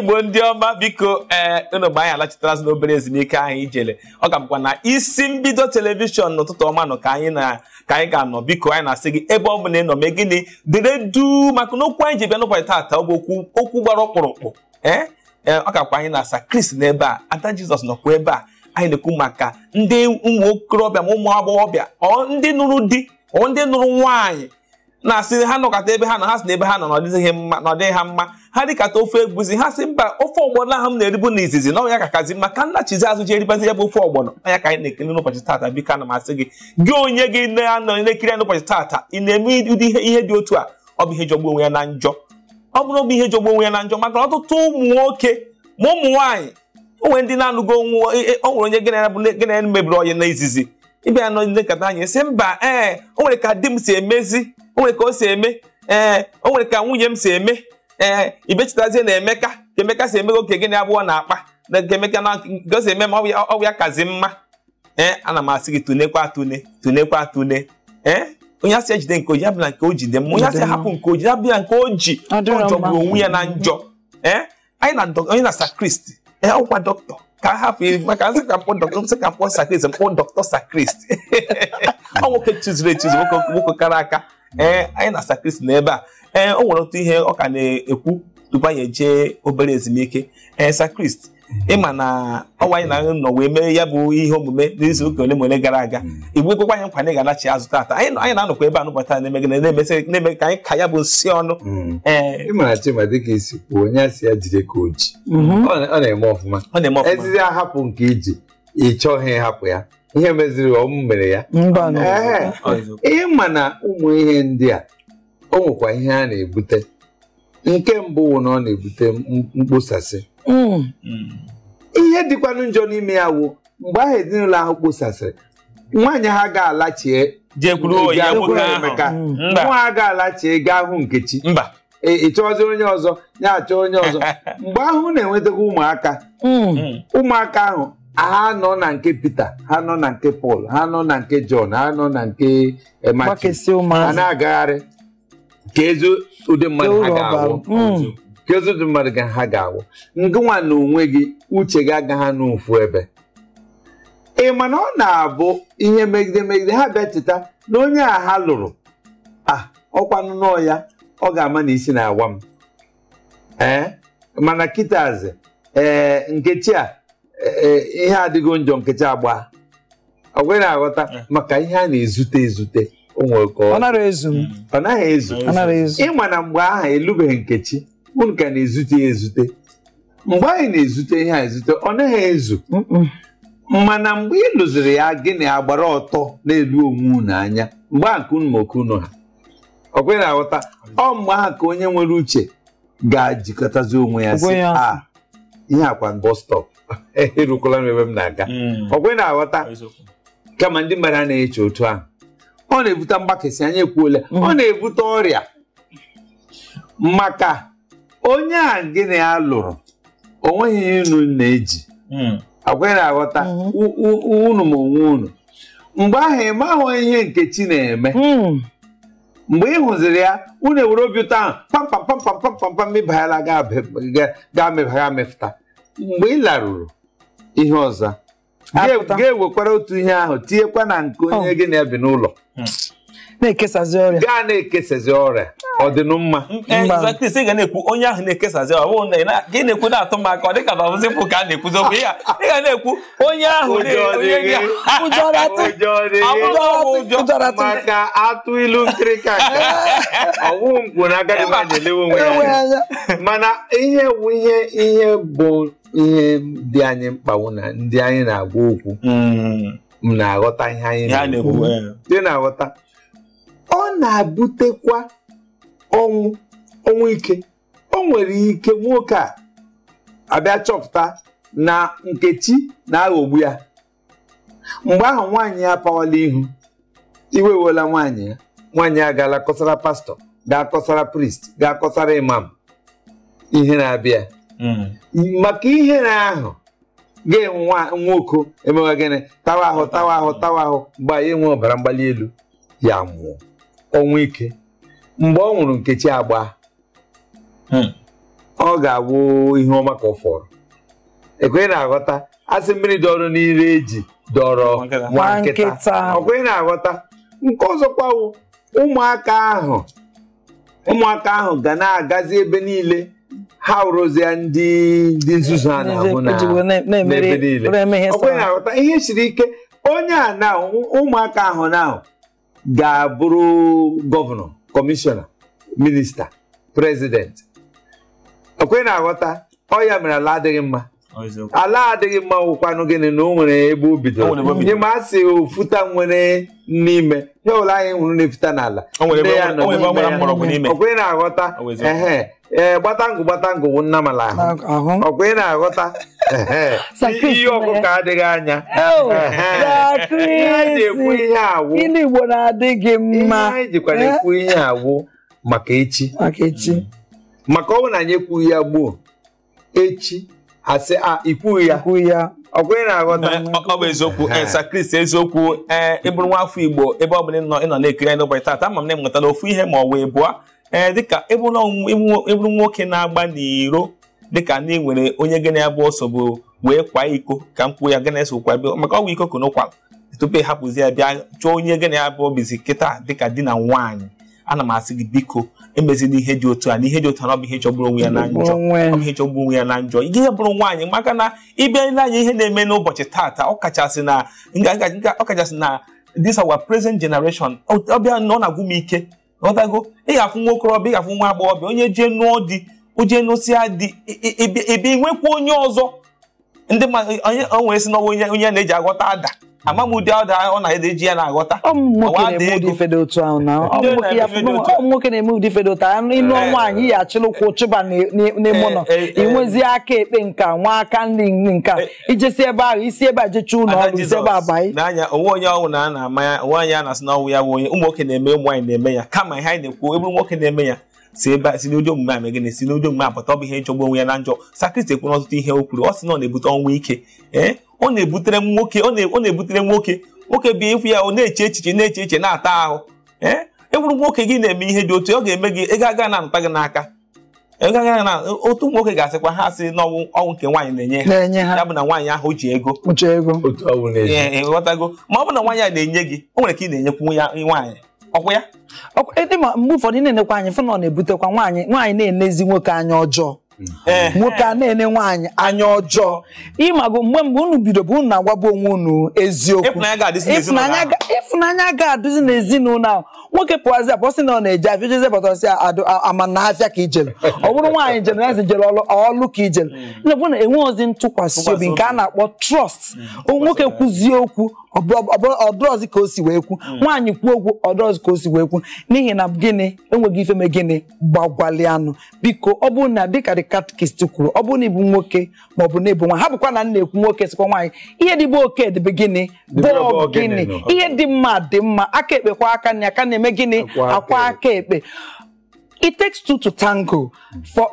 Igbo ndị ọma biko unu bụ anyị alachitara n'obere ezumike anyị ijele ọ ga-abụkwa na isi mbido telivishọn n'ụtụtụ ọma nọ ka anyị ga-anọ biko anyị na-asị gị ebe ọ bụla ị nọ mee gịnị dịrị du maka na okwu anyị ji bịa n'ụbọchị taata ọ bụ okwu gbara ọkpụrụkpụ ọ gakwa anyị na Sakrist n'ebe a Ada Jizọs nọkwa ebe a anyị na-ekwu maka ndị ụmụ okorobịa ma ụmụ agbọghọbịa ndị nụrụ di ndị nụrụ nwaanyị na-asị ha nọkọta ebe ha nọ ha sị na ebe ha nọ n'ọdịghị ha mma ha dịkata ofe egwuzi ha sị mba ofe ọgbọnọ ahụ m na-eribu n'izizi na ya kakazi mma ka nnachizi azụ ji eribazi ya bụ ofe ọgbọnọ anya ka anyị na-ekele n'ụbọchị taata biko ana m asị gị gị onye gị na-anọ na-ekiri ya n'ụbọchị taata ị na-eme ụdị ihe dị otu a ọ bụ ihe jọgbu onwe ya na njọ ọ bụrụ ọ bụ ihe jọgbu onwe ya na njọ maka ọtụtụ ụmụ nwoke ma ụmụ nwaanyị onwe ndị na-anụgo o nwere onye gị na mebiri onye na izizi ịbịa nọ nkata anyị sị mba o nwere ka di m si emezi o nwere ka o si eme o nwere ka nwunye m si eme ibechitazie na Emeka ka Emeka si emego oke gịnị abụọ na-akpa na nke Emeka na nke o si eme ma ọ ya kazi mma ana m asị gị tunekwa atune onye asị ejide nke oji abịa nke o jide m onye asị hapụ nke oji abịa nke o ji ọ jọgburu onwe ya na njọ anyị na Sakrist ọkwa dọkịta ka hapụ maka nsị ka mkpọ dọkịta nsị ka mkpọ Sakrist mkpọ dọkịta Sakrist ọ nwoke chizuru echizu nwoke kara aka anyị na Sakrist n'ebe a o nwere otu ihe ọ ka na-ekwu tupu anyị eje obere ezumike Sakrist ịma na ọnwa anyị na nọ wee mee ya bụ ihe omume n'izu ụka ole ma ole gara aga igbu ekwekwa anyị nkwa anyị ga-anachi azụ taata anyị na-anọkwa ebe a n'ụbọchị na-eme ka anyị ka ya bụ nsị ọnụ ịmara Chima dịka isi kwuo onye asị ya jide ka oji ọ na-eme ọfụma ezizi ahapụ nke iji ị chọghị ịhapụ ya ihe meziri ọmụ mere ya ịma na ụmụ ihe ndị a o nwekwa ihe a na-ebute nke mbụ na ọ na-ebute mkposasị ihe dịkwanụ njọ n'ime ya wụ mgbe ahụ ezinụlọ ahụ kposasịrị nwaanyị ha ga-alachie Emeka nwa ha ga-alachie gaa hụ Nkechi ị chọọzi onye ọzọ ya achọ onye ọzọ mgbe ahụ na-enwetakwa ụmụaka ahụ ha nọ na nke Peter ha nọ na nke Paul ha nọ na nke John ha nọ na nke Matthew ha na-agagharị ka ezi ụdị mmadụ ha ga-awụ ka ezi ụdị mmadụ ha ga-awụ ngịnwa na onwe gị uche gị agaghị n'ofu ebe ị mana ọ na-abụ ihe megide ha bịa cheta na onye a ha lụrụ ọkwanụ nọọ ya ọ ga-ama na isi na-awa m mana kịtazi Nkechi a ihe adịgo njọ Nkechi agba ọ gwere aghọta maka ihe a na-ezute o nwere ka ọ naghị ezu ịma na mgbe ahụ elubeghị Nkechi unu ka na-ezute ya ezute mgbe anyị na-ezute ihe a ezute ọ naghị ezu mana mgbe ị lụziri ya gịnị agbara ọtọ na-elu onwe unu anya mgbe a nke unu ma oke unu ha ọ gwere aghọta ọ mgbe ahụ ka onye nwere uche ga-ajikọtazi onwe ya sị ihe akwa bus stop erukwala m ebe m na-aga ọ gwere aghọta kama ndị mmadụ a na-eche otu ahụ ọ na-ebute mgbakasị anya ekwuola ọ na-ebute ọrịa maka onye a gịnị ya lụrụ onweghị inu na-eji agwere aghọta unu ma onwe unu mgbe ahụ ị mahụ ihe Nkechi na-eme mgbe ị hụziri ya unu ewere obi ụtọ ahụ pam mebaghala ga mefụta mgbe ị larụrụ ihe ọzọ ga-ewekwara otu ihe ahụ tinyekwa na nke onye gị na-ebi n'ụlọ na-ekesazi ọrịa gaa na-ekesazi ọrịa ọ dị mma Sakrist ị ga na-ekwu onye ahụ na-ekesazi ọrịa gị na-ekwu na-atụ maka ọ dịka na ọzọ mpụ ka a na-ekwuzi okwu ị ga na-ekwu onye ahụ maka atụ ilu nkirika ọwụ mkpu na agadi mmadụ elewe onwe ya mana ihe bụ ihe dị anyị mkpagbu na ndị anyị na-agwa okwu m na-aghọta ihe anyị na-ekwu dị na-aghọta ọ na-abutekwa ọnwụ ike o nwere ike nwoke a abịa chọpụta na Nkechi na-aghọgbu ya mgbe ahụ nwaanyị ya pawala ihu iwe wela nwaanyị ya gaala kọsara pastọ ga-akọsara priest ga-akọsara imam ihe na-abịa maka ihe ahụ ga-enwe nwoke emewa gịnị tawa ahụ mgbe anyị enwe ọbara mgbali elu ya nwụọ ọnwụ ike mgbe ọ nwụrụ Nkechi agba ọ ga-abụ ihe ọma ka ọ fọrọ ekwe na-aghọta asị mmiri dọrọ n'ire eji dọrọ nwa nkịta ọkwe na-aghọta nke ọzọkwa ụmụaka ahụ ga na-agazi ebe niile ha rụzie ndị nzuzu a na-ahụ n'ebe niile ọkwe na-aghọta ihe siri ike onye a na ụmụaka ahụ na ga-abụrụ gọvanọ kọmishọna minista prezident ọkwe na-aghọta ọ ya mere ala adịghị mma ala adịghị mma wụkwanụ gịnị na o nwere ebe o bidoro nye ma a sị ofuta nwere n'ime ihe ụlọ anyị hụrụ na-efuta n'ala ọkwe na-aghọta gbatangụ nnamala ahụ ọkwe na-aghọta ihe ọkụkọ adịghị anya ekwu ihe awụ Igbo na-adịghị mma anyị jikwara ekwu ihe awụ maka echi maka ọ bụ na anyị ekwughị ya gboo echi asị ikwughị ya ọkwe na-aghọta ọ bụ eziokwu Sakris eziokwu ịbụrụ nwa afọ Igbo ebe ọ bụla ịnọ na-ekiri anyị n'ụbọchị taata ama m na ịmụtala ofu ihe ma ọ wee bụọ dịka ịbụrụ nwoke na-agba n'iro dịka ndị nwere onye gịnị ya bụ nsogbu wee kwa iko ka m kwuo ya gịnị esokwa bịa maka ọ bụ iko konokwa tupu ịhapụzi ya bịa chọọ onye gịnị ya bụ bizi kịta dịka di na nwaanyị ana m asị gị biko emezila ihe dị otu a na ihe dị otu a ọ bụ ihe chọgburu onwe ya na njọ ọ bụ ihe chọgburu onwe ya na njọ ihe bụrụ nwaanyị maka na ịbịa n'anya ihe na-eme n'ụbọchị taata ọkachasị na this our present generation ọbịa na ọ na-agwụ m ike ọtago ị ga-afụ nwa okorobịa ị ga-afụ nwa agbọghọbịa onye jee nụọ di oje nụsịa di ebe nwekwa onye ọzọ ndị o nwere si n'ọnwa onye na-eji aghọta ada amamụdị ada ọ na-eji ya na-aghọta nwoke na-eme ụdị fedota ịnụ nwaanyị ya achịlụkwụ chụba n'ime ụlọ inwezi aka ekpe nka nwa aka nri nka ijesi ebe ahụ isi ebe a jecha ụlọ ọrụ isi ebe abaghị n'anya onwe onye ọnwụ na a na-ama ya onwe anyị a na-asị n'ọnwụ ya bụ onye ụmụ nwoke na-eme ụmụ nwaanyị na-eme ya kama ihe anyị na-ekwu ebe nwoke na-eme ya si n'ụdị omume ame gịnị si n'ụdị omume apụta ọ bụ ihe nchọgbu onwe ya na njọ Sakris ekwu n'ọtụtụ ihe o kwuru ọ sị na ọ na-ebute ọnwụ ike ọ na-ebutere nwoke bụ ịfụ ya ọ na-eche echiche na-ata ahụ ebụrụ nwoke gị na-eme ihe dị otu ọ ga-eme gị ego aga na-anụta gị n'aka na otu nwoke ga-asịkwa ha sị n'ọnwụ nke nwaanyị na-enye ha ya bụ na nwaanyị ahụ ji ego ghọtago ma ọ bụ na nwaanyị a na-enye gị o nwere ka ị na-enyekwu ya nwaanyị ọkwa ya mgbe ụfọdụ na-enekwa anyị fụ na ọ na-ebutekwa nwaanyị na-enezi nwoke anya ọjọọ nwoke a na-ene nwaanyị anya ọjọọ ịmago mgbe unu bido bụ unu na-agwabụ onwe unu eziokwu ịfụnanya ga-adụzi n'ezinụlọ ahụ nwoke pụazi apọsị na ọ na-eje afịa jeze bọtọsị ama na afịa ka ijere ọ bụrụ nwaanyị jere ezi jere ọlụ ka ijere bụ na enweghịzi ntụkwasị obi nke a na-akpọ trọst nwoke kwuzie okwu ọdụrọzi ka o si wee kwu nwaanyị kwuo okwu ọdụrọzi ka o si wee kwu n'ihi na gịnị enweghị ifeme gịnị gbagwali anụ biko ọ bụrụ na dịka the catechist kwuru ọ bụrụ na ịbụ nwoke ma ọ bụ na ịbụ nwa ha bụkwa na na-ekwu nwoke sikwa nwaanyị ihe dịbụ oke dịbe gịnị bụ gịnị ihe dị mma dị mma aka ekpe kwa aka na aka na-eme gịnị akwa aka ekpe it takes two to tango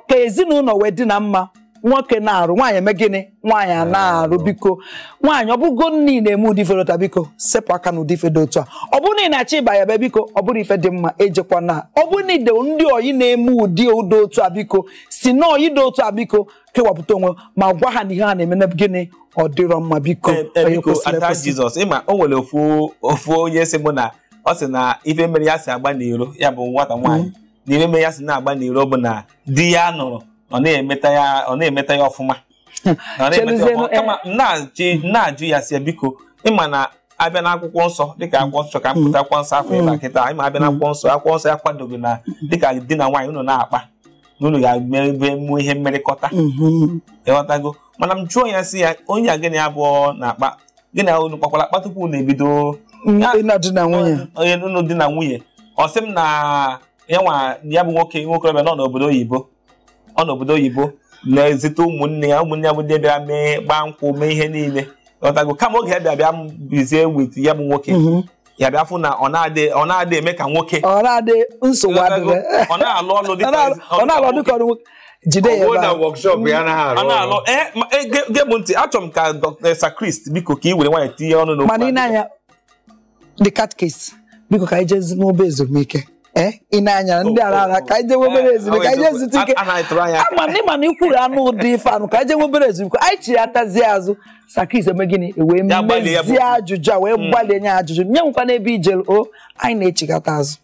ka ezinụlọ wee dị na mma nwoke na-arụ nwaanyị eme gịnị nwaanyị a na-arụ biko nwaanyị ọ bụgo nni na-eme ụdị fedota biko sepụ aka na ụdị fedo otu a ọ bụrụ na ị na-achọ ịba ya be biko ọ bụrụ ife dị mma ejekwa na ọ bụrụ na ide ndị oyi na-eme ụdị ụdị otu a biko si na oyi dị otu a biko kewapụta onwe ma gwa ha na ihe ha na-eme na gịnị ọ dịrọ mma biko ada Jizọs ịma o nwere ofu onye si mụ na ọ sị na ife mere ya si agba n'iro ya bụ nwata nwaanyị na ife mere ya si na-agba n'iro bụ na di ya nụrụ ọ na-emeta ya ọfụma kama na-ajụ ya si biko ịma na abịa n'akwụkwọ nsọ dịka akwụkwọ nsọ ka m pụta akwụkwọ nsọ afọ ịba kịta ịma abịa n'akwụkwọ nsọ ya kwadoghị na dịka di na nwaanyị unu na-akpa na unu ga-eme ihe mmerịkọta ịghọtago mana m jụọ ya si ya onye a gịnị abụọ na-akpa gị na unu kpakwara akpa tupu unu ebido onye unu di na nwunye ọ sị m na ya bụ nwokorobịa nọ n'obodo oyibo na-ezite ụmụnne ya bụ ndị bịara mee gbaa nkwụ mee ihe niile ọtago kama oge ya bịa bizie wit ya bụ nwoke ya bịa fụ na ọ na-adị eme ka nwoke ọ na-adị nsogbu adịbe ọ na-alụ ọlụ dịka jide ya na workshop ya na-alụ gebụ ntị achọrọ m ka Dr. Sakris biko ka ị were nwaanyị tinye ọnụ n'okwu mana ị na-anya the catechist biko ka anyị jezi n'obe ezumike ị na-anya ndị ara ka ije nwebere ezumike ka ije zute ike ama na ikwuru anụ ụdị ife anụ ka ije nwebere ezumike anyị chi ya tazie azụ Sakis eme gịnị wee mezie ajụjụ a wee gbalie nye ajụjụ nye nkwa n'ebe ijelu anyị na-echikata azụ